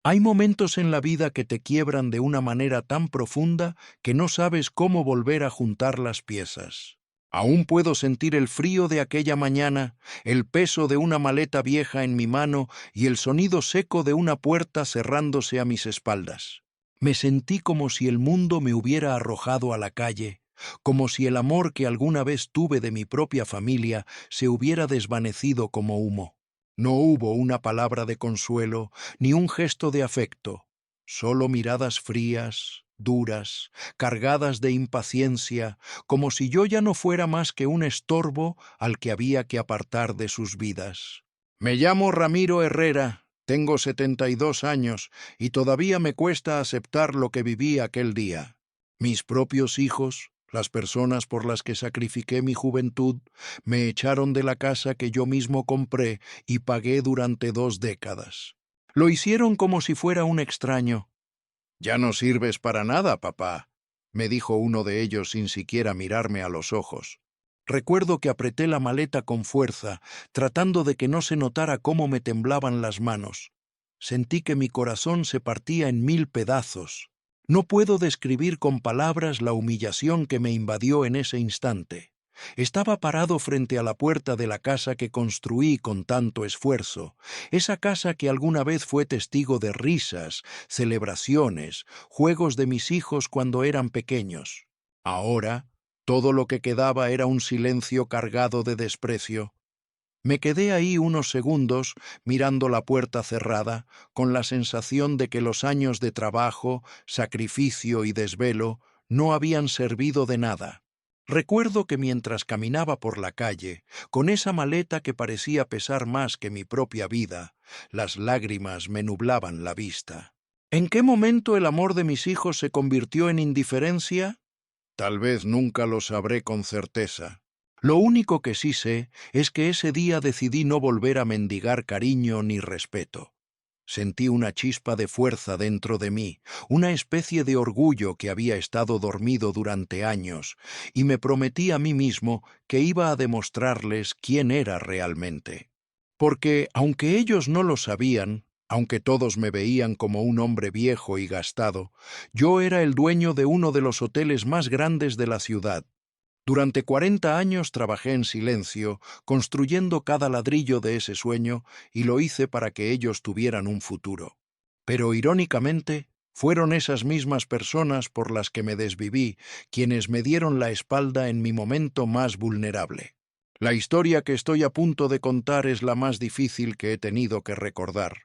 Hay momentos en la vida que te quiebran de una manera tan profunda que no sabes cómo volver a juntar las piezas. Aún puedo sentir el frío de aquella mañana, el peso de una maleta vieja en mi mano y el sonido seco de una puerta cerrándose a mis espaldas. Me sentí como si el mundo me hubiera arrojado a la calle, como si el amor que alguna vez tuve de mi propia familia se hubiera desvanecido como humo. No hubo una palabra de consuelo, ni un gesto de afecto, solo miradas frías, duras, cargadas de impaciencia, como si yo ya no fuera más que un estorbo al que había que apartar de sus vidas. Me llamo Ramiro Herrera, tengo 72 años y todavía me cuesta aceptar lo que viví aquel día. Mis propios hijos, las personas por las que sacrifiqué mi juventud, me echaron de la casa que yo mismo compré y pagué durante 2 décadas. Lo hicieron como si fuera un extraño. «Ya no sirves para nada, papá», me dijo uno de ellos sin siquiera mirarme a los ojos. Recuerdo que apreté la maleta con fuerza, tratando de que no se notara cómo me temblaban las manos. Sentí que mi corazón se partía en 1000 pedazos. No puedo describir con palabras la humillación que me invadió en ese instante. Estaba parado frente a la puerta de la casa que construí con tanto esfuerzo, esa casa que alguna vez fue testigo de risas, celebraciones, juegos de mis hijos cuando eran pequeños. Ahora, todo lo que quedaba era un silencio cargado de desprecio. Me quedé ahí unos segundos mirando la puerta cerrada, con la sensación de que los años de trabajo, sacrificio y desvelo no habían servido de nada. Recuerdo que mientras caminaba por la calle, con esa maleta que parecía pesar más que mi propia vida, las lágrimas me nublaban la vista. ¿En qué momento el amor de mis hijos se convirtió en indiferencia? Tal vez nunca lo sabré con certeza. Lo único que sí sé es que ese día decidí no volver a mendigar cariño ni respeto. Sentí una chispa de fuerza dentro de mí, una especie de orgullo que había estado dormido durante años, y me prometí a mí mismo que iba a demostrarles quién era realmente. Porque, aunque ellos no lo sabían, aunque todos me veían como un hombre viejo y gastado, yo era el dueño de uno de los hoteles más grandes de la ciudad. Durante 40 años trabajé en silencio, construyendo cada ladrillo de ese sueño, y lo hice para que ellos tuvieran un futuro. Pero irónicamente, fueron esas mismas personas por las que me desviví, quienes me dieron la espalda en mi momento más vulnerable. La historia que estoy a punto de contar es la más difícil que he tenido que recordar.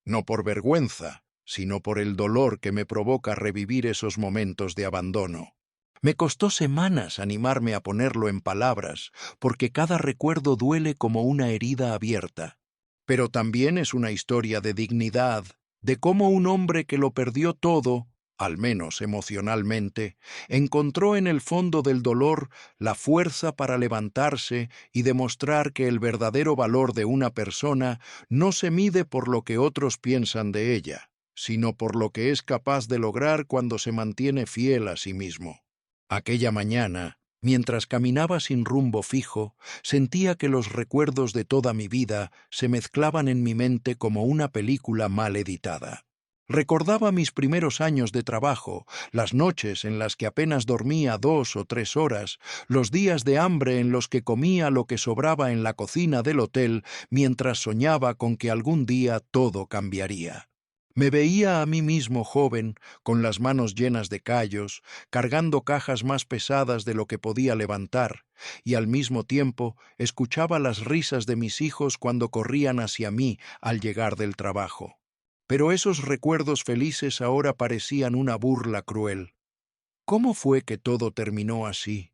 No por vergüenza, sino por el dolor que me provoca revivir esos momentos de abandono. Me costó semanas animarme a ponerlo en palabras, porque cada recuerdo duele como una herida abierta. Pero también es una historia de dignidad, de cómo un hombre que lo perdió todo, al menos emocionalmente, encontró en el fondo del dolor la fuerza para levantarse y demostrar que el verdadero valor de una persona no se mide por lo que otros piensan de ella, sino por lo que es capaz de lograr cuando se mantiene fiel a sí mismo. Aquella mañana, mientras caminaba sin rumbo fijo, sentía que los recuerdos de toda mi vida se mezclaban en mi mente como una película mal editada. Recordaba mis primeros años de trabajo, las noches en las que apenas dormía 2 o 3 horas, los días de hambre en los que comía lo que sobraba en la cocina del hotel mientras soñaba con que algún día todo cambiaría. Me veía a mí mismo joven, con las manos llenas de callos, cargando cajas más pesadas de lo que podía levantar, y al mismo tiempo escuchaba las risas de mis hijos cuando corrían hacia mí al llegar del trabajo. Pero esos recuerdos felices ahora parecían una burla cruel. ¿Cómo fue que todo terminó así?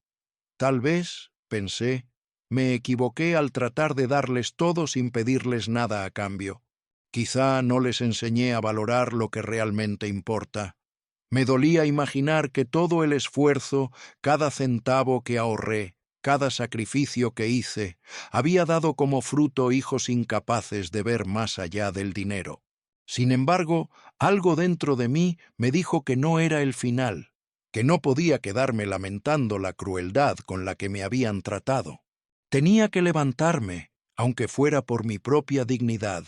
Tal vez, pensé, me equivoqué al tratar de darles todo sin pedirles nada a cambio. Quizá no les enseñé a valorar lo que realmente importa. Me dolía imaginar que todo el esfuerzo, cada centavo que ahorré, cada sacrificio que hice, había dado como fruto hijos incapaces de ver más allá del dinero. Sin embargo, algo dentro de mí me dijo que no era el final, que no podía quedarme lamentando la crueldad con la que me habían tratado. Tenía que levantarme, aunque fuera por mi propia dignidad.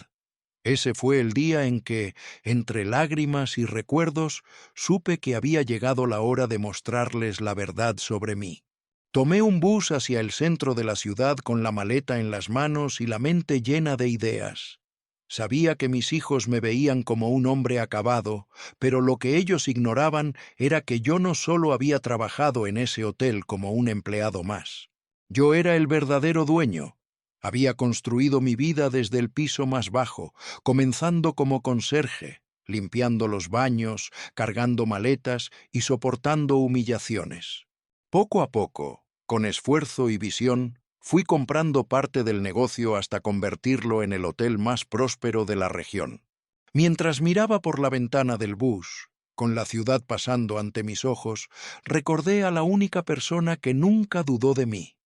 Ese fue el día en que, entre lágrimas y recuerdos, supe que había llegado la hora de mostrarles la verdad sobre mí. Tomé un bus hacia el centro de la ciudad con la maleta en las manos y la mente llena de ideas. Sabía que mis hijos me veían como un hombre acabado, pero lo que ellos ignoraban era que yo no solo había trabajado en ese hotel como un empleado más. Yo era el verdadero dueño. Había construido mi vida desde el piso más bajo, comenzando como conserje, limpiando los baños, cargando maletas y soportando humillaciones. Poco a poco, con esfuerzo y visión, fui comprando parte del negocio hasta convertirlo en el hotel más próspero de la región. Mientras miraba por la ventana del bus, con la ciudad pasando ante mis ojos, recordé a la única persona que nunca dudó de mí,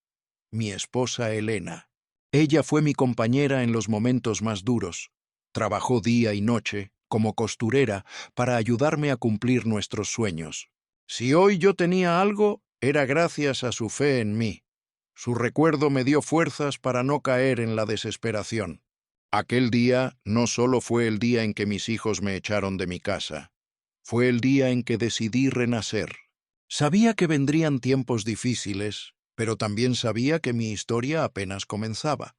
mi esposa Elena. Ella fue mi compañera en los momentos más duros. Trabajó día y noche, como costurera, para ayudarme a cumplir nuestros sueños. Si hoy yo tenía algo, era gracias a su fe en mí. Su recuerdo me dio fuerzas para no caer en la desesperación. Aquel día no solo fue el día en que mis hijos me echaron de mi casa, fue el día en que decidí renacer. Sabía que vendrían tiempos difíciles, pero también sabía que mi historia apenas comenzaba.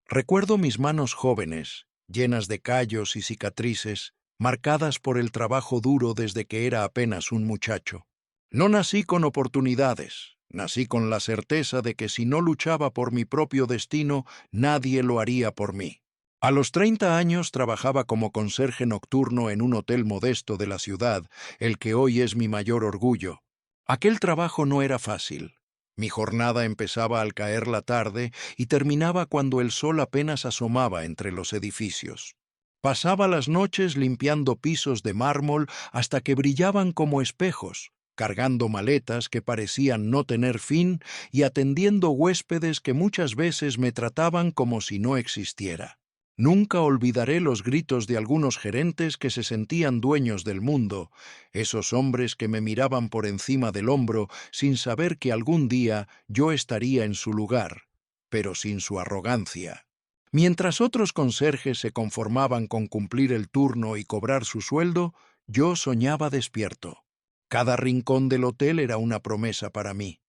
Recuerdo mis manos jóvenes, llenas de callos y cicatrices, marcadas por el trabajo duro desde que era apenas un muchacho. No nací con oportunidades, nací con la certeza de que si no luchaba por mi propio destino, nadie lo haría por mí. A los 30 años trabajaba como conserje nocturno en un hotel modesto de la ciudad, el que hoy es mi mayor orgullo. Aquel trabajo no era fácil. Mi jornada empezaba al caer la tarde y terminaba cuando el sol apenas asomaba entre los edificios. Pasaba las noches limpiando pisos de mármol hasta que brillaban como espejos, cargando maletas que parecían no tener fin y atendiendo huéspedes que muchas veces me trataban como si no existiera. Nunca olvidaré los gritos de algunos gerentes que se sentían dueños del mundo, esos hombres que me miraban por encima del hombro sin saber que algún día yo estaría en su lugar, pero sin su arrogancia. Mientras otros conserjes se conformaban con cumplir el turno y cobrar su sueldo, yo soñaba despierto. Cada rincón del hotel era una promesa para mí.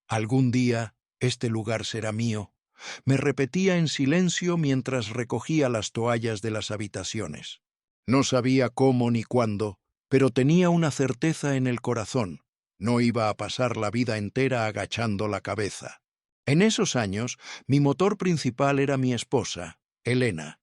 Algún día este lugar será mío. Me repetía en silencio mientras recogía las toallas de las habitaciones. No sabía cómo ni cuándo, pero tenía una certeza en el corazón. No iba a pasar la vida entera agachando la cabeza. En esos años, mi motor principal era mi esposa, Elena.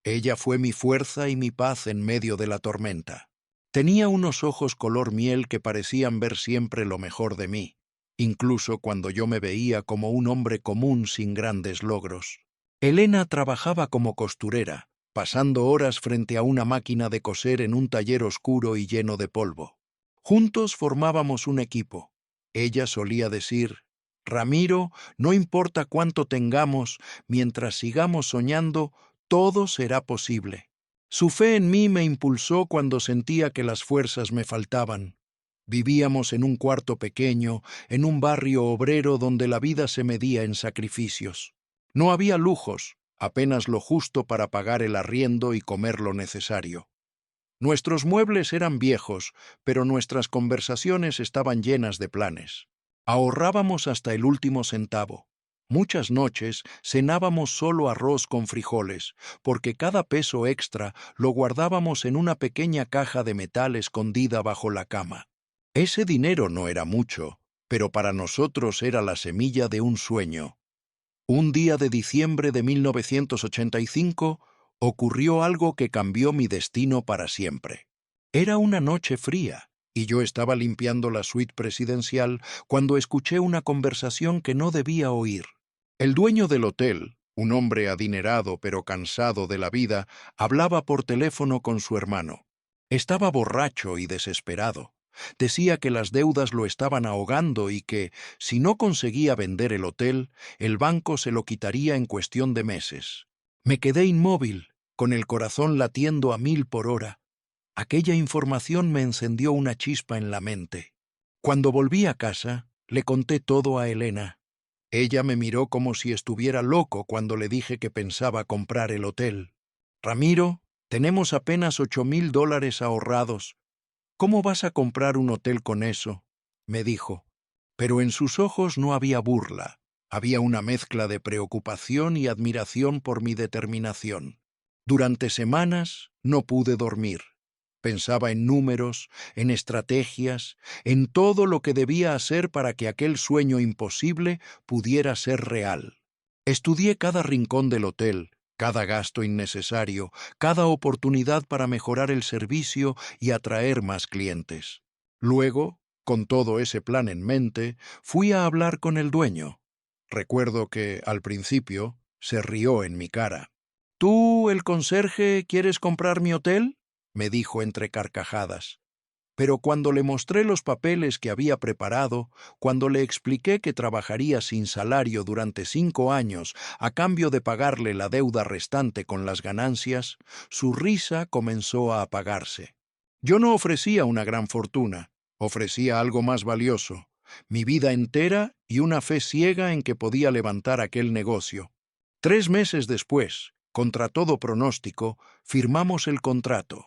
Ella fue mi fuerza y mi paz en medio de la tormenta. Tenía unos ojos color miel que parecían ver siempre lo mejor de mí, incluso cuando yo me veía como un hombre común sin grandes logros. Elena trabajaba como costurera, pasando horas frente a una máquina de coser en un taller oscuro y lleno de polvo. Juntos formábamos un equipo. Ella solía decir: «Ramiro, no importa cuánto tengamos, mientras sigamos soñando, todo será posible». Su fe en mí me impulsó cuando sentía que las fuerzas me faltaban. Vivíamos en un cuarto pequeño, en un barrio obrero donde la vida se medía en sacrificios. No había lujos, apenas lo justo para pagar el arriendo y comer lo necesario. Nuestros muebles eran viejos, pero nuestras conversaciones estaban llenas de planes. Ahorrábamos hasta el último centavo. Muchas noches cenábamos solo arroz con frijoles, porque cada peso extra lo guardábamos en una pequeña caja de metal escondida bajo la cama. Ese dinero no era mucho, pero para nosotros era la semilla de un sueño. Un día de diciembre de 1985 ocurrió algo que cambió mi destino para siempre. Era una noche fría, y yo estaba limpiando la suite presidencial cuando escuché una conversación que no debía oír. El dueño del hotel, un hombre adinerado pero cansado de la vida, hablaba por teléfono con su hermano. Estaba borracho y desesperado. Decía que las deudas lo estaban ahogando y que, si no conseguía vender el hotel, el banco se lo quitaría en cuestión de meses. Me quedé inmóvil, con el corazón latiendo a 1000 por hora. Aquella información me encendió una chispa en la mente. Cuando volví a casa, le conté todo a Elena. Ella me miró como si estuviera loco cuando le dije que pensaba comprar el hotel. «Ramiro», Tenemos apenas $8,000 ahorrados. ¿Cómo vas a comprar un hotel con eso?, me dijo. Pero en sus ojos no había burla. Había una mezcla de preocupación y admiración por mi determinación. Durante semanas no pude dormir. Pensaba en números, en estrategias, en todo lo que debía hacer para que aquel sueño imposible pudiera ser real. Estudié cada rincón del hotel, cada gasto innecesario, cada oportunidad para mejorar el servicio y atraer más clientes. Luego, con todo ese plan en mente, fui a hablar con el dueño. Recuerdo que, al principio, se rió en mi cara. ¿Tú, el conserje, quieres comprar mi hotel?, me dijo entre carcajadas. Pero cuando le mostré los papeles que había preparado, cuando le expliqué que trabajaría sin salario durante 5 años a cambio de pagarle la deuda restante con las ganancias, su risa comenzó a apagarse. Yo no ofrecía una gran fortuna, ofrecía algo más valioso, mi vida entera y una fe ciega en que podía levantar aquel negocio. 3 meses después, contra todo pronóstico, firmamos el contrato.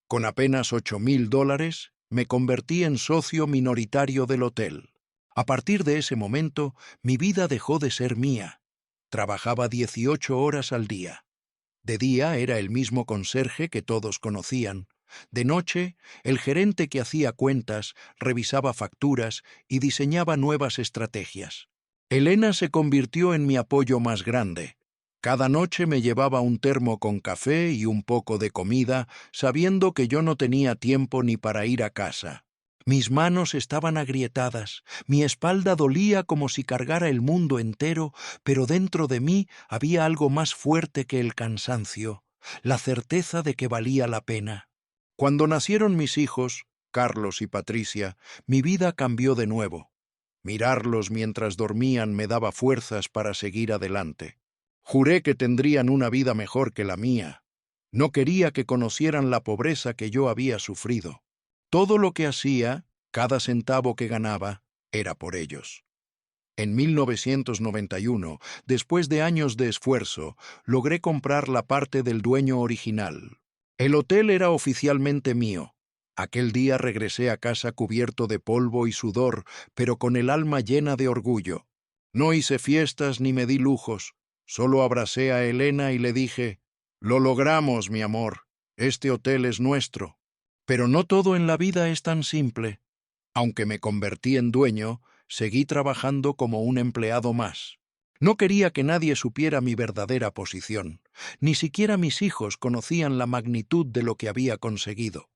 Con apenas $8,000, me convertí en socio minoritario del hotel. A partir de ese momento, mi vida dejó de ser mía. Trabajaba 18 horas al día. De día era el mismo conserje que todos conocían. De noche, el gerente que hacía cuentas, revisaba facturas y diseñaba nuevas estrategias. Elena se convirtió en mi apoyo más grande. Cada noche me llevaba un termo con café y un poco de comida, sabiendo que yo no tenía tiempo ni para ir a casa. Mis manos estaban agrietadas, mi espalda dolía como si cargara el mundo entero, pero dentro de mí había algo más fuerte que el cansancio, la certeza de que valía la pena. Cuando nacieron mis hijos, Carlos y Patricia, mi vida cambió de nuevo. Mirarlos mientras dormían me daba fuerzas para seguir adelante. Juré que tendrían una vida mejor que la mía. No quería que conocieran la pobreza que yo había sufrido. Todo lo que hacía, cada centavo que ganaba, era por ellos. En 1991, después de años de esfuerzo, logré comprar la parte del dueño original. El hotel era oficialmente mío. Aquel día regresé a casa cubierto de polvo y sudor, pero con el alma llena de orgullo. No hice fiestas ni me di lujos. Solo abracé a Elena y le dije: «Lo logramos, mi amor. Este hotel es nuestro». Pero no todo en la vida es tan simple. Aunque me convertí en dueño, seguí trabajando como un empleado más. No quería que nadie supiera mi verdadera posición. Ni siquiera mis hijos conocían la magnitud de lo que había conseguido.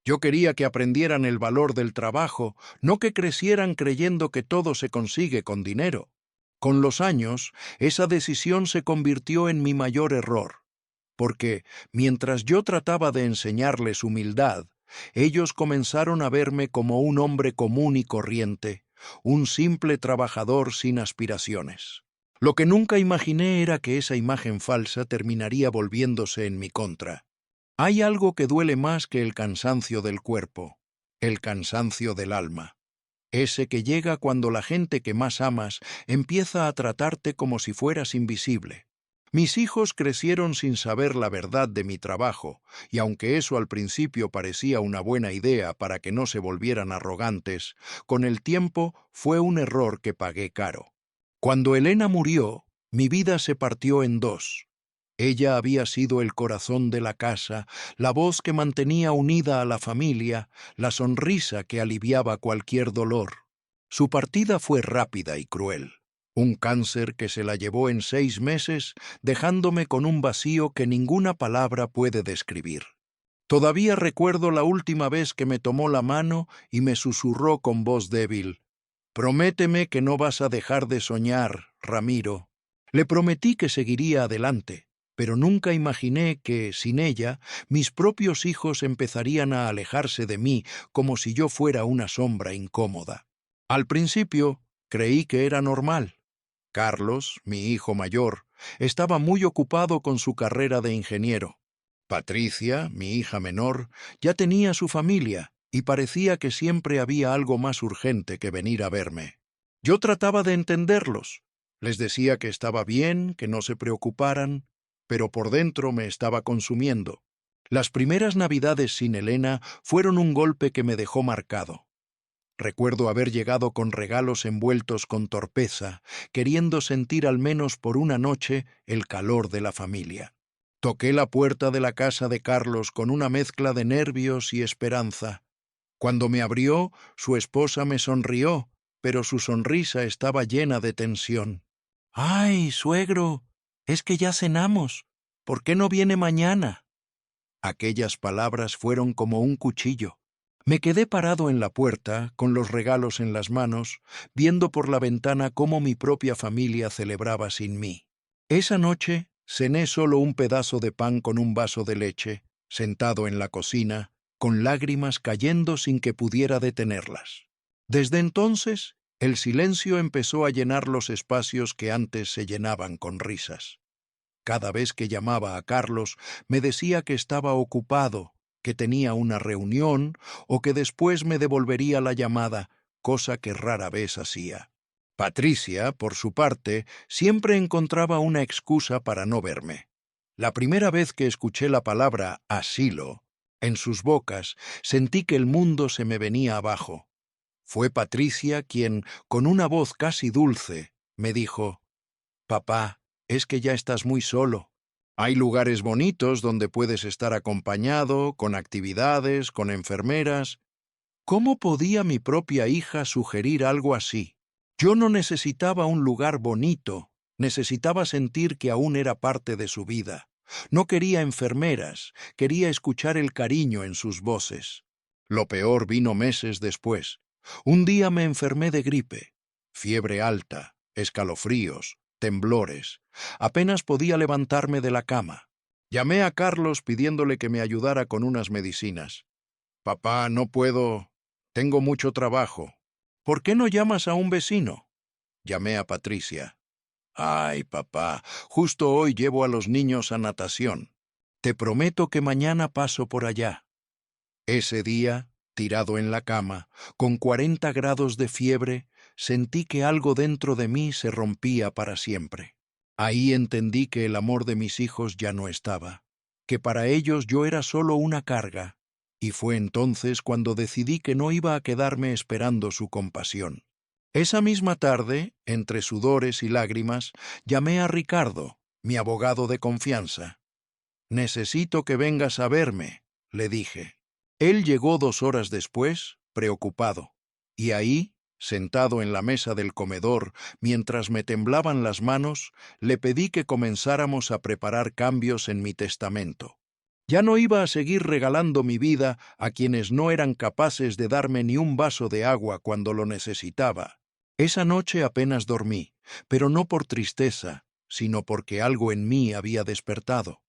Yo quería que aprendieran el valor del trabajo, no que crecieran creyendo que todo se consigue con dinero. Con los años, esa decisión se convirtió en mi mayor error, porque, mientras yo trataba de enseñarles humildad, ellos comenzaron a verme como un hombre común y corriente, un simple trabajador sin aspiraciones. Lo que nunca imaginé era que esa imagen falsa terminaría volviéndose en mi contra. Hay algo que duele más que el cansancio del cuerpo, el cansancio del alma. Ese que llega cuando la gente que más amas empieza a tratarte como si fueras invisible. Mis hijos crecieron sin saber la verdad de mi trabajo, y aunque eso al principio parecía una buena idea para que no se volvieran arrogantes, con el tiempo fue un error que pagué caro. Cuando Elena murió, mi vida se partió en dos. Ella había sido el corazón de la casa, la voz que mantenía unida a la familia, la sonrisa que aliviaba cualquier dolor. Su partida fue rápida y cruel. Un cáncer que se la llevó en 6 meses, dejándome con un vacío que ninguna palabra puede describir. Todavía recuerdo la última vez que me tomó la mano y me susurró con voz débil: «Prométeme que no vas a dejar de soñar, Ramiro». Le prometí que seguiría adelante, pero nunca imaginé que, sin ella, mis propios hijos empezarían a alejarse de mí como si yo fuera una sombra incómoda. Al principio, creí que era normal. Carlos, mi hijo mayor, estaba muy ocupado con su carrera de ingeniero. Patricia, mi hija menor, ya tenía su familia y parecía que siempre había algo más urgente que venir a verme. Yo trataba de entenderlos. Les decía que estaba bien, que no se preocuparan, pero por dentro me estaba consumiendo. Las primeras Navidades sin Elena fueron un golpe que me dejó marcado. Recuerdo haber llegado con regalos envueltos con torpeza, queriendo sentir al menos por una noche el calor de la familia. Toqué la puerta de la casa de Carlos con una mezcla de nervios y esperanza. Cuando me abrió, su esposa me sonrió, pero su sonrisa estaba llena de tensión. «¡Ay, suegro! Es que ya cenamos. ¿Por qué no viene mañana?» Aquellas palabras fueron como un cuchillo. Me quedé parado en la puerta, con los regalos en las manos, viendo por la ventana cómo mi propia familia celebraba sin mí. Esa noche cené solo un pedazo de pan con un vaso de leche, sentado en la cocina, con lágrimas cayendo sin que pudiera detenerlas. Desde entonces, el silencio empezó a llenar los espacios que antes se llenaban con risas. Cada vez que llamaba a Carlos, me decía que estaba ocupado, que tenía una reunión o que después me devolvería la llamada, cosa que rara vez hacía. Patricia, por su parte, siempre encontraba una excusa para no verme. La primera vez que escuché la palabra asilo en sus bocas, sentí que el mundo se me venía abajo. Fue Patricia quien, con una voz casi dulce, me dijo: «Papá, es que ya estás muy solo. Hay lugares bonitos donde puedes estar acompañado, con actividades, con enfermeras». ¿Cómo podía mi propia hija sugerir algo así? Yo no necesitaba un lugar bonito, necesitaba sentir que aún era parte de su vida. No quería enfermeras, quería escuchar el cariño en sus voces. Lo peor vino meses después. Un día me enfermé de gripe, fiebre alta, escalofríos, temblores. Apenas podía levantarme de la cama. Llamé a Carlos pidiéndole que me ayudara con unas medicinas. «Papá, no puedo. Tengo mucho trabajo». «¿Por qué no llamas a un vecino?» Llamé a Patricia. «Ay, papá, justo hoy llevo a los niños a natación. Te prometo que mañana paso por allá». Ese día, tirado en la cama, con 40 grados de fiebre, sentí que algo dentro de mí se rompía para siempre. Ahí entendí que el amor de mis hijos ya no estaba, que para ellos yo era solo una carga, y fue entonces cuando decidí que no iba a quedarme esperando su compasión. Esa misma tarde, entre sudores y lágrimas, llamé a Ricardo, mi abogado de confianza. «Necesito que vengas a verme», le dije. Él llegó 2 horas después, preocupado, y ahí, sentado en la mesa del comedor, mientras me temblaban las manos, le pedí que comenzáramos a preparar cambios en mi testamento. Ya no iba a seguir regalando mi vida a quienes no eran capaces de darme ni un vaso de agua cuando lo necesitaba. Esa noche apenas dormí, pero no por tristeza, sino porque algo en mí había despertado.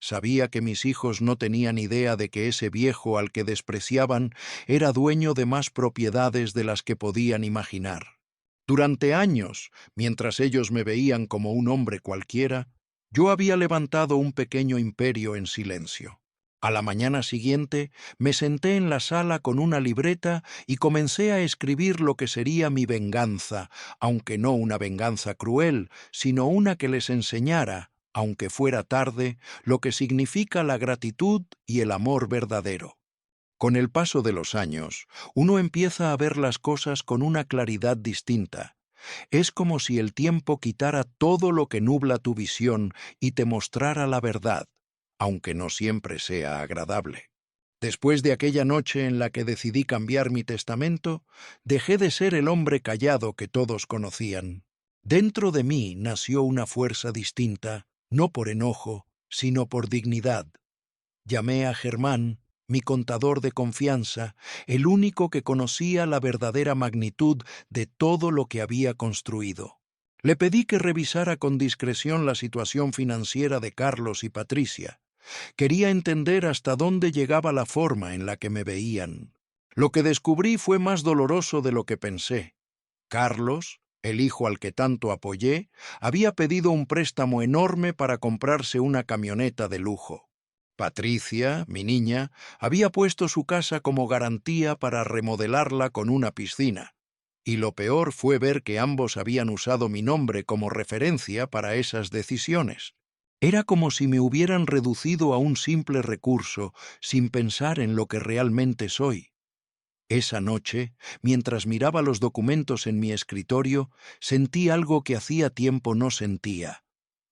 Sabía que mis hijos no tenían idea de que ese viejo al que despreciaban era dueño de más propiedades de las que podían imaginar. Durante años, mientras ellos me veían como un hombre cualquiera, yo había levantado un pequeño imperio en silencio. A la mañana siguiente me senté en la sala con una libreta y comencé a escribir lo que sería mi venganza, aunque no una venganza cruel, sino una que les enseñara, aunque fuera tarde, lo que significa la gratitud y el amor verdadero. Con el paso de los años, uno empieza a ver las cosas con una claridad distinta. Es como si el tiempo quitara todo lo que nubla tu visión y te mostrara la verdad, aunque no siempre sea agradable. Después de aquella noche en la que decidí cambiar mi testamento, dejé de ser el hombre callado que todos conocían. Dentro de mí nació una fuerza distinta, no por enojo, sino por dignidad. Llamé a Germán, mi contador de confianza, el único que conocía la verdadera magnitud de todo lo que había construido. Le pedí que revisara con discreción la situación financiera de Carlos y Patricia. Quería entender hasta dónde llegaba la forma en la que me veían. Lo que descubrí fue más doloroso de lo que pensé. Carlos, el hijo al que tanto apoyé, había pedido un préstamo enorme para comprarse una camioneta de lujo. Patricia, mi niña, había puesto su casa como garantía para remodelarla con una piscina. Y lo peor fue ver que ambos habían usado mi nombre como referencia para esas decisiones. Era como si me hubieran reducido a un simple recurso, sin pensar en lo que realmente soy. Esa noche, mientras miraba los documentos en mi escritorio, sentí algo que hacía tiempo no sentía.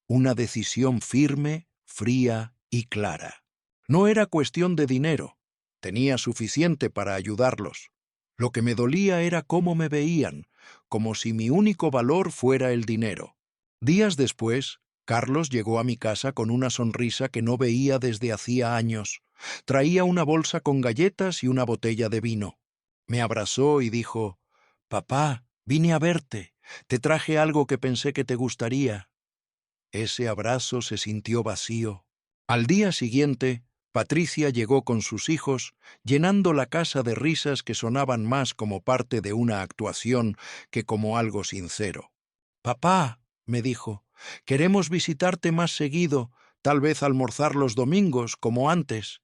Una decisión firme, fría y clara. No era cuestión de dinero. Tenía suficiente para ayudarlos. Lo que me dolía era cómo me veían, como si mi único valor fuera el dinero. Días después, Carlos llegó a mi casa con una sonrisa que no veía desde hacía años. Traía una bolsa con galletas y una botella de vino. Me abrazó y dijo: «Papá, vine a verte. Te traje algo que pensé que te gustaría». Ese abrazo se sintió vacío. Al día siguiente, Patricia llegó con sus hijos, llenando la casa de risas que sonaban más como parte de una actuación que como algo sincero. «Papá», me dijo, «queremos visitarte más seguido, tal vez almorzar los domingos, como antes».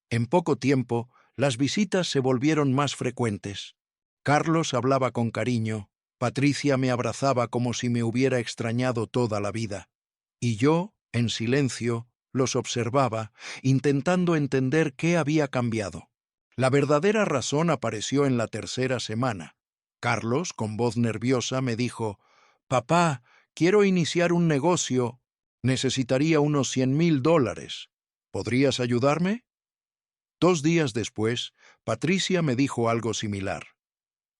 En poco tiempo, las visitas se volvieron más frecuentes. Carlos hablaba con cariño, Patricia me abrazaba como si me hubiera extrañado toda la vida. Y yo, en silencio, los observaba, intentando entender qué había cambiado. La verdadera razón apareció en la tercera semana. Carlos, con voz nerviosa, me dijo: «Papá, quiero iniciar un negocio. Necesitaría unos $100,000. ¿Podrías ayudarme?». 2 días después, Patricia me dijo algo similar.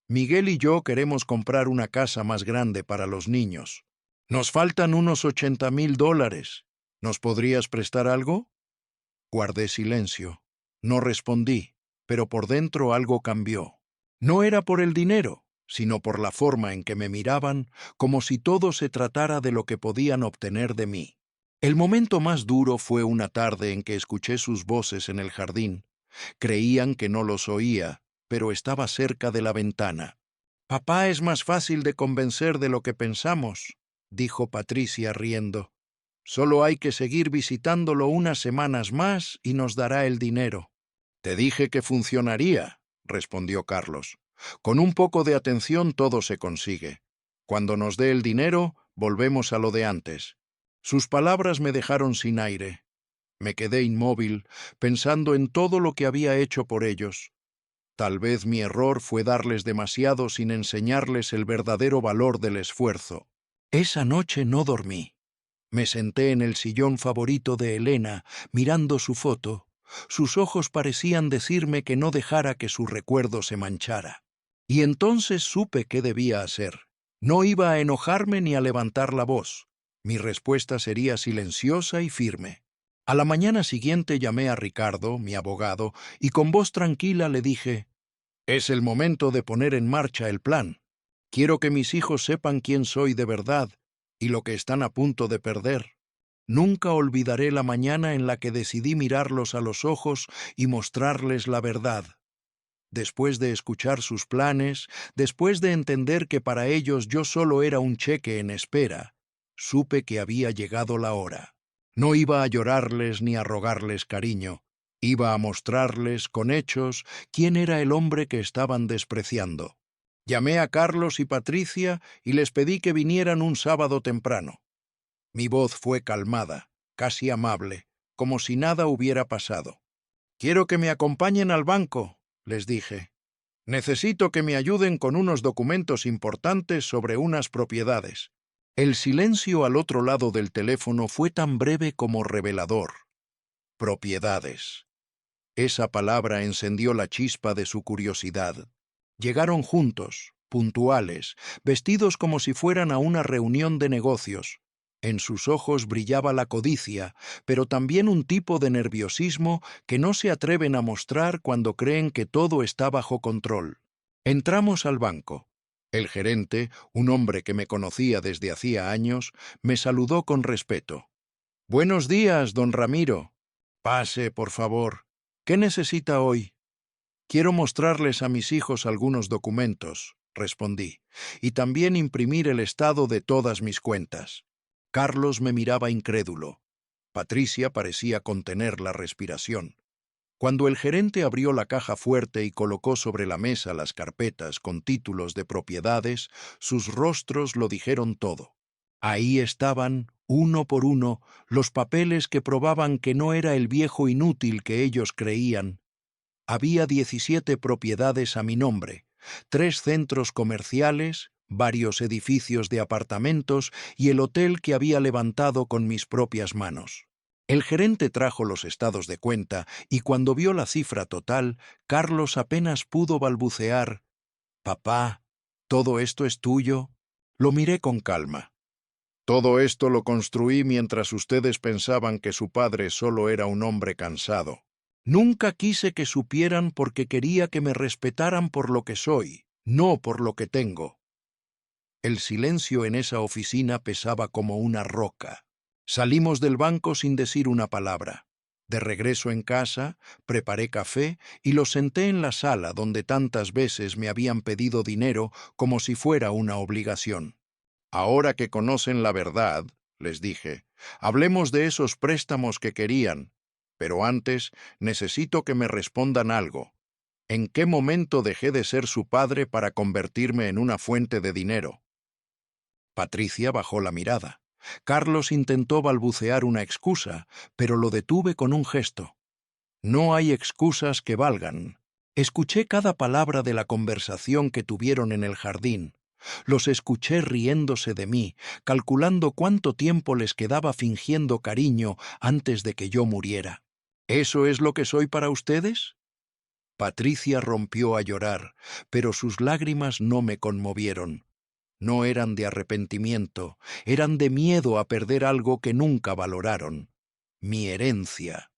«Miguel y yo queremos comprar una casa más grande para los niños. Nos faltan unos $80,000. ¿Nos podrías prestar algo?». Guardé silencio. No respondí, pero por dentro algo cambió. No era por el dinero, sino por la forma en que me miraban, como si todo se tratara de lo que podían obtener de mí. El momento más duro fue una tarde en que escuché sus voces en el jardín. Creían que no los oía, pero estaba cerca de la ventana. «Papá es más fácil de convencer de lo que pensamos», dijo Patricia riendo. «Solo hay que seguir visitándolo unas semanas más y nos dará el dinero». «Te dije que funcionaría», respondió Carlos. «Con un poco de atención todo se consigue. Cuando nos dé el dinero, volvemos a lo de antes». Sus palabras me dejaron sin aire. Me quedé inmóvil, pensando en todo lo que había hecho por ellos. Tal vez mi error fue darles demasiado sin enseñarles el verdadero valor del esfuerzo. Esa noche no dormí. Me senté en el sillón favorito de Elena, mirando su foto. Sus ojos parecían decirme que no dejara que su recuerdo se manchara. Y entonces supe qué debía hacer. No iba a enojarme ni a levantar la voz. Mi respuesta sería silenciosa y firme. A la mañana siguiente llamé a Ricardo, mi abogado, y con voz tranquila le dije: «Es el momento de poner en marcha el plan. Quiero que mis hijos sepan quién soy de verdad y lo que están a punto de perder. Nunca olvidaré la mañana en la que decidí mirarlos a los ojos y mostrarles la verdad. Después de escuchar sus planes, después de entender que para ellos yo solo era un cheque en espera, supe que había llegado la hora. No iba a llorarles ni a rogarles cariño. Iba a mostrarles, con hechos, quién era el hombre que estaban despreciando. Llamé a Carlos y Patricia y les pedí que vinieran un sábado temprano. Mi voz fue calmada, casi amable, como si nada hubiera pasado. «Quiero que me acompañen al banco», les dije. «Necesito que me ayuden con unos documentos importantes sobre unas propiedades». El silencio al otro lado del teléfono fue tan breve como revelador. Propiedades. Esa palabra encendió la chispa de su curiosidad. Llegaron juntos, puntuales, vestidos como si fueran a una reunión de negocios. En sus ojos brillaba la codicia, pero también un tipo de nerviosismo que no se atreven a mostrar cuando creen que todo está bajo control. Entramos al banco. El gerente, un hombre que me conocía desde hacía años, me saludó con respeto. «Buenos días, don Ramiro». «Pase, por favor. ¿Qué necesita hoy?». «Quiero mostrarles a mis hijos algunos documentos», respondí, «y también imprimir el estado de todas mis cuentas». Carlos me miraba incrédulo. Patricia parecía contener la respiración. Cuando el gerente abrió la caja fuerte y colocó sobre la mesa las carpetas con títulos de propiedades, sus rostros lo dijeron todo. Ahí estaban, uno por uno, los papeles que probaban que no era el viejo inútil que ellos creían. Había 17 propiedades a mi nombre, 3 centros comerciales, varios edificios de apartamentos y el hotel que había levantado con mis propias manos. El gerente trajo los estados de cuenta y cuando vio la cifra total, Carlos apenas pudo balbucear: «Papá, ¿todo esto es tuyo?». Lo miré con calma. «Todo esto lo construí mientras ustedes pensaban que su padre solo era un hombre cansado. Nunca quise que supieran porque quería que me respetaran por lo que soy, no por lo que tengo». El silencio en esa oficina pesaba como una roca. Salimos del banco sin decir una palabra. De regreso en casa, preparé café y lo senté en la sala donde tantas veces me habían pedido dinero como si fuera una obligación. «Ahora que conocen la verdad», les dije, «hablemos de esos préstamos que querían, pero antes necesito que me respondan algo. ¿En qué momento dejé de ser su padre para convertirme en una fuente de dinero?». Patricia bajó la mirada. Carlos intentó balbucear una excusa, pero lo detuve con un gesto. «No hay excusas que valgan». Escuché cada palabra de la conversación que tuvieron en el jardín. Los escuché riéndose de mí, calculando cuánto tiempo les quedaba fingiendo cariño antes de que yo muriera. «¿Eso es lo que soy para ustedes?». Patricia rompió a llorar, pero sus lágrimas no me conmovieron. No eran de arrepentimiento, eran de miedo a perder algo que nunca valoraron: mi herencia.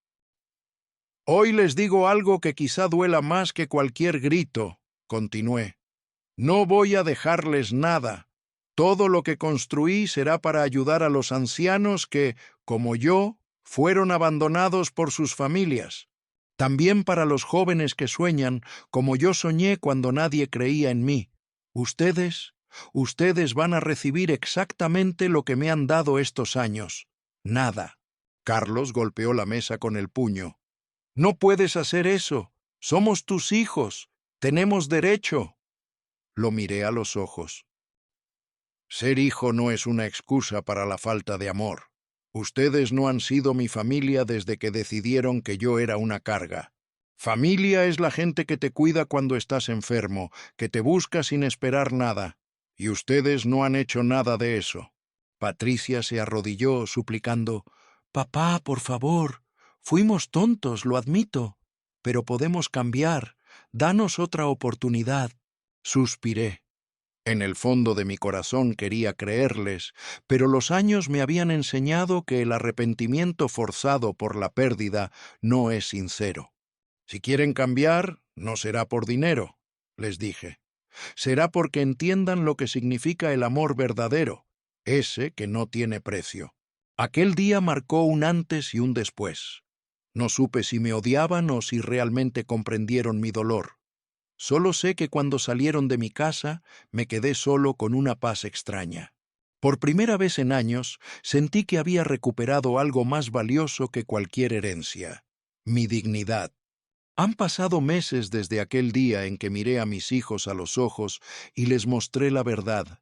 «Hoy les digo algo que quizá duela más que cualquier grito», continué. «No voy a dejarles nada. Todo lo que construí será para ayudar a los ancianos que, como yo, fueron abandonados por sus familias. También para los jóvenes que sueñan, como yo soñé cuando nadie creía en mí. Ustedes van a recibir exactamente lo que me han dado estos años. Nada». Carlos golpeó la mesa con el puño. «No puedes hacer eso. Somos tus hijos. Tenemos derecho». Lo miré a los ojos. «Ser hijo no es una excusa para la falta de amor. Ustedes no han sido mi familia desde que decidieron que yo era una carga. Familia es la gente que te cuida cuando estás enfermo, que te busca sin esperar nada. Y ustedes no han hecho nada de eso». Patricia se arrodilló, suplicando: «Papá, por favor. Fuimos tontos, lo admito. Pero podemos cambiar. Danos otra oportunidad». Suspiré. En el fondo de mi corazón quería creerles, pero los años me habían enseñado que el arrepentimiento forzado por la pérdida no es sincero. «Si quieren cambiar, no será por dinero», les dije. «Será porque entiendan lo que significa el amor verdadero, ese que no tiene precio». Aquel día marcó un antes y un después. No supe si me odiaban o si realmente comprendieron mi dolor. Solo sé que cuando salieron de mi casa me quedé solo con una paz extraña. Por primera vez en años sentí que había recuperado algo más valioso que cualquier herencia: mi dignidad. Han pasado meses desde aquel día en que miré a mis hijos a los ojos y les mostré la verdad.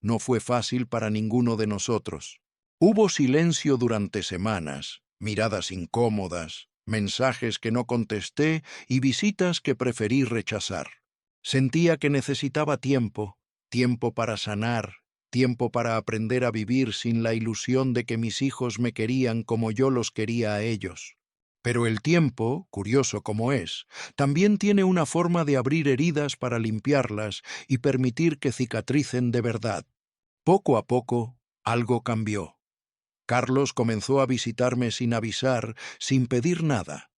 No fue fácil para ninguno de nosotros. Hubo silencio durante semanas, miradas incómodas, mensajes que no contesté y visitas que preferí rechazar. Sentía que necesitaba tiempo, tiempo para sanar, tiempo para aprender a vivir sin la ilusión de que mis hijos me querían como yo los quería a ellos. Pero el tiempo, curioso como es, también tiene una forma de abrir heridas para limpiarlas y permitir que cicatricen de verdad. Poco a poco, algo cambió. Carlos comenzó a visitarme sin avisar, sin pedir nada.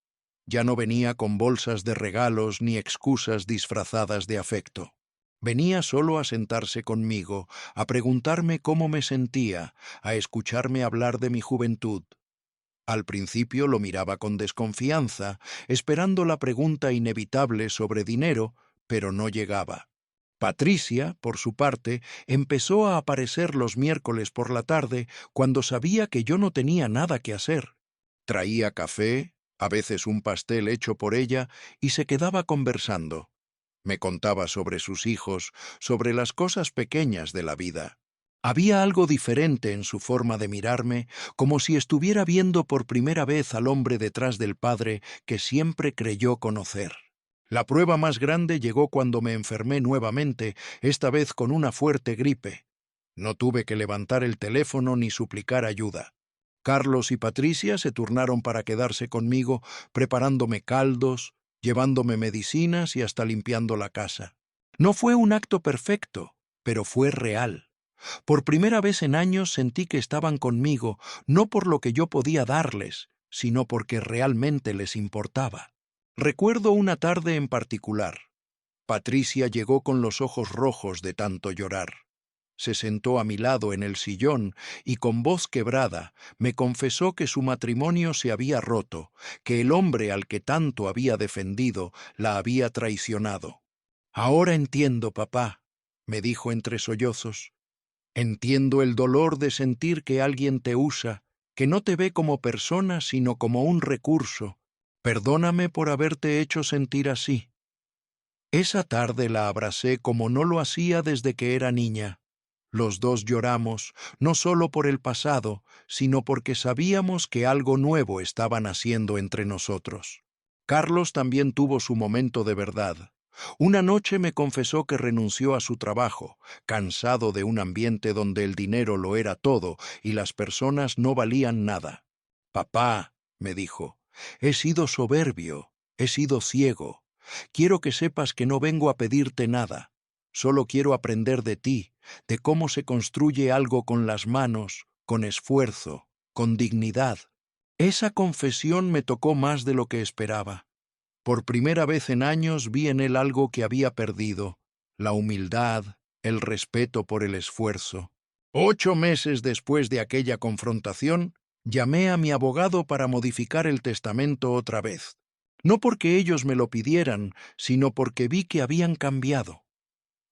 Ya no venía con bolsas de regalos ni excusas disfrazadas de afecto. Venía solo a sentarse conmigo, a preguntarme cómo me sentía, a escucharme hablar de mi juventud. Al principio lo miraba con desconfianza, esperando la pregunta inevitable sobre dinero, pero no llegaba. Patricia, por su parte, empezó a aparecer los miércoles por la tarde cuando sabía que yo no tenía nada que hacer. Traía café, a veces un pastel hecho por ella, y se quedaba conversando. Me contaba sobre sus hijos, sobre las cosas pequeñas de la vida. Había algo diferente en su forma de mirarme, como si estuviera viendo por primera vez al hombre detrás del padre que siempre creyó conocer. La prueba más grande llegó cuando me enfermé nuevamente, esta vez con una fuerte gripe. No tuve que levantar el teléfono ni suplicar ayuda. Carlos y Patricia se turnaron para quedarse conmigo, preparándome caldos, llevándome medicinas y hasta limpiando la casa. No fue un acto perfecto, pero fue real. Por primera vez en años sentí que estaban conmigo, no por lo que yo podía darles, sino porque realmente les importaba. Recuerdo una tarde en particular. Patricia llegó con los ojos rojos de tanto llorar. Se sentó a mi lado en el sillón y con voz quebrada me confesó que su matrimonio se había roto, que el hombre al que tanto había defendido la había traicionado. «Ahora entiendo, papá», me dijo entre sollozos. «Entiendo el dolor de sentir que alguien te usa, que no te ve como persona sino como un recurso. Perdóname por haberte hecho sentir así». Esa tarde la abracé como no lo hacía desde que era niña. Los dos lloramos, no solo por el pasado, sino porque sabíamos que algo nuevo estaba naciendo entre nosotros. Carlos también tuvo su momento de verdad. Una noche me confesó que renunció a su trabajo, cansado de un ambiente donde el dinero lo era todo y las personas no valían nada. «Papá», me dijo, «he sido soberbio, he sido ciego. Quiero que sepas que no vengo a pedirte nada. Solo quiero aprender de ti, de cómo se construye algo con las manos, con esfuerzo, con dignidad». Esa confesión me tocó más de lo que esperaba. Por primera vez en años vi en él algo que había perdido: la humildad, el respeto por el esfuerzo. 8 meses después de aquella confrontación, llamé a mi abogado para modificar el testamento otra vez. No porque ellos me lo pidieran, sino porque vi que habían cambiado.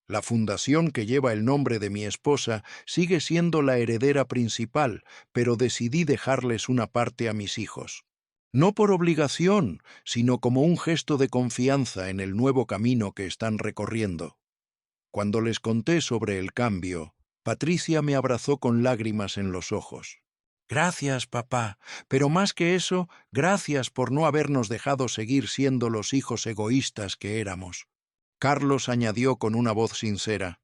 La fundación que lleva el nombre de mi esposa sigue siendo la heredera principal, pero decidí dejarles una parte a mis hijos. No por obligación, sino como un gesto de confianza en el nuevo camino que están recorriendo. Cuando les conté sobre el cambio, Patricia me abrazó con lágrimas en los ojos. «Gracias, papá, pero más que eso, gracias por no habernos dejado seguir siendo los hijos egoístas que éramos». Carlos añadió con una voz sincera: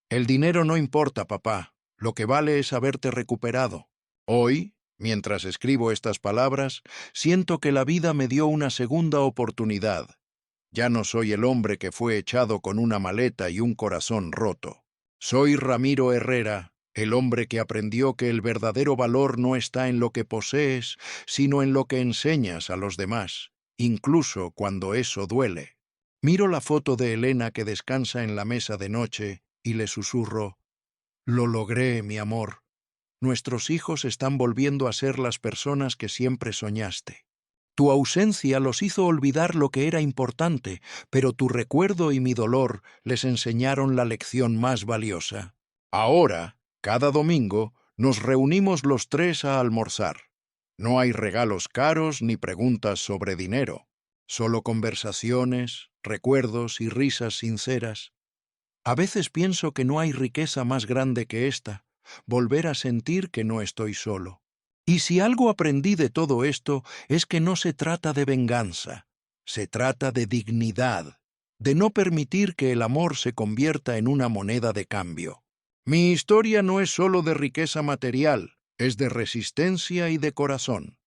«El dinero no importa, papá. Lo que vale es haberte recuperado. Hoy, mientras escribo estas palabras, siento que la vida me dio una segunda oportunidad. Ya no soy el hombre que fue echado con una maleta y un corazón roto. Soy Ramiro Herrera, el hombre que aprendió que el verdadero valor no está en lo que posees, sino en lo que enseñas a los demás, incluso cuando eso duele». Miro la foto de Elena que descansa en la mesa de noche y le susurro: «Lo logré, mi amor. Nuestros hijos están volviendo a ser las personas que siempre soñaste. Tu ausencia los hizo olvidar lo que era importante, pero tu recuerdo y mi dolor les enseñaron la lección más valiosa. Ahora, cada domingo, nos reunimos los tres a almorzar. No hay regalos caros ni preguntas sobre dinero. Solo conversaciones, recuerdos y risas sinceras. A veces pienso que no hay riqueza más grande que esta, volver a sentir que no estoy solo. Y si algo aprendí de todo esto es que no se trata de venganza, se trata de dignidad, de no permitir que el amor se convierta en una moneda de cambio. Mi historia no es solo de riqueza material, es de resistencia y de corazón.